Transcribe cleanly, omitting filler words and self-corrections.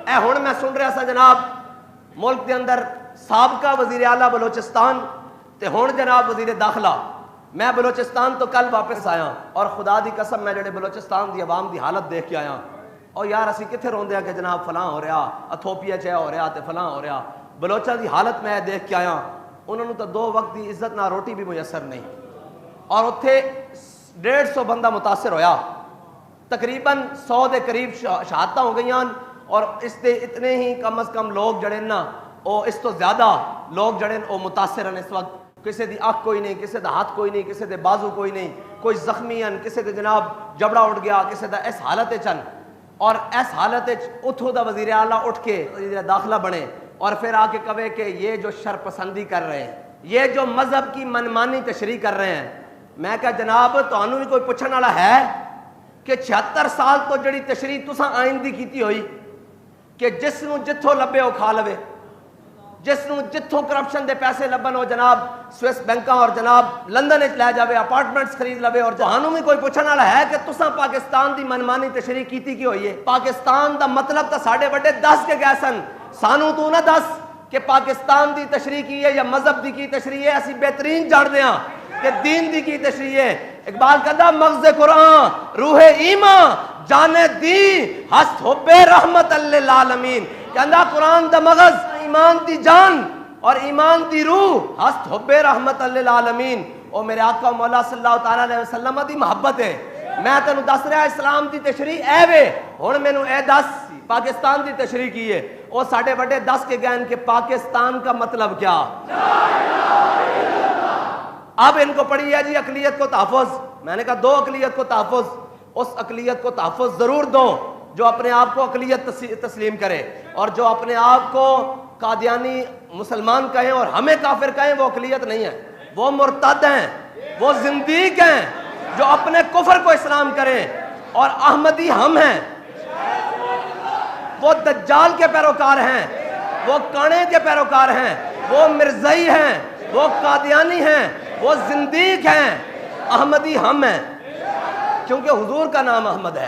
اے ہن میں سن رہا سا جناب ملک دے اندر سابقہ وزیر اعلیٰ بلوچستان تے ہن جناب وزیر داخلہ، میں بلوچستان تو کل واپس آیا اور خدا دی قسم میں جڑے بلوچستان دی عوام دی حالت دیکھ کے آیا اور یار اسی کتنے روندے ہیں کہ جناب فلاں ہو رہا، ایتھوپیا چ ہو رہا تے فلاں ہو رہا. بلوچاں دی حالت میں دیکھ کے آیا، انہوں نے تو 2 وقت دی عزت نہ روٹی بھی میسر نہیں، اور اتھے 150 بندہ متاثر ہویا، تقریباً 100 دے قریب شہادتیں ہو گئی ہیں، اور اس دے اتنے ہی کم از کم لوگ جڑے نا او اس تو زیادہ لوگ جڑے او متاثر ہیں اس وقت. کسی دی آنکھ کوئی نہیں، کسی دا ہاتھ کوئی نہیں، کسی دے بازو کوئی نہیں، کوئی زخمی ہیں، کسی دے جناب جبڑا اٹھ گیا، کسی دا اس حالت چن. اور اس حالت اتھوں دا وزیر اعلیٰ اٹھ کے وزیر داخلہ بنے اور پھر آ کے کہے کہ یہ جو شرپسندی کر رہے ہیں، یہ جو مذہب کی منمانی تشریح کر رہے ہیں. میں کہا جناب تانوں بھی کوئی پوچھنے والا ہے کہ 76 سال تو جڑی تشریح تساں آئین دی کیتی ہوئی کہ جس نو جتھوں لبے او کھا لوے، جس نو جتھوں کرپشن دے پیسے لبن ہو جناب سوئس بینکاں اور جناب لندن وچ لے جاوے، اپارٹمنٹس خرید لوے. اور تانوں بھی کوئی پوچھنے والا ہے کہ تساں پاکستان دی منمانی تشریح کیتی کی ہوئی ہے؟ پاکستان دا مطلب تا ساڈے بڑے دس کے گئے سن، سانو تو نہ دس کہ پاکستان دی تشریح کی ہے یا مذہب دی کی تشریح ہے. اسی بہترین جانتے ہیں کہ دین دی کی تشریح ہے. اقبال کہتا مغز قرآن روح ایمان جانے دی ہست حب رحمت للعالمین. کہتا قرآن دا مغز ایمان دی جان اور ایمان دی روح ہست حب رحمت للعالمین. اور میرے آقا مولا صلی اللہ تعالیٰ علیہ وسلم دی محبت ہے. میں تینوں دس رہا اسلام دی تشریح اے وے، ہن مینوں اے دس پاکستان دی تشریح کی ہے. وہ ساڈے بڑے دس کے گئے کہ پاکستان کا مطلب کیا. اب ان کو پڑھی ہے جی اقلیت کو تحفظ. میں نے کہا دو اقلیت کو تحفظ، اس اقلیت کو تحفظ ضرور دو جو اپنے آپ کو اقلیت تسلیم کرے، اور جو اپنے آپ کو قادیانی مسلمان کہیں اور ہمیں کافر کہیں وہ اقلیت نہیں ہے، وہ مرتد ہیں، وہ زندیق ہیں جو اپنے کفر کو اسلام کریں. اور احمدی ہم ہیں، وہ دجال کے پیروکار ہیں، وہ کانے کے پیروکار ہیں، وہ مرزائی ہیں، وہ قادیانی ہیں، وہ زندیق ہیں. احمدی ہم ہیں کیونکہ حضور کا نام احمد ہے.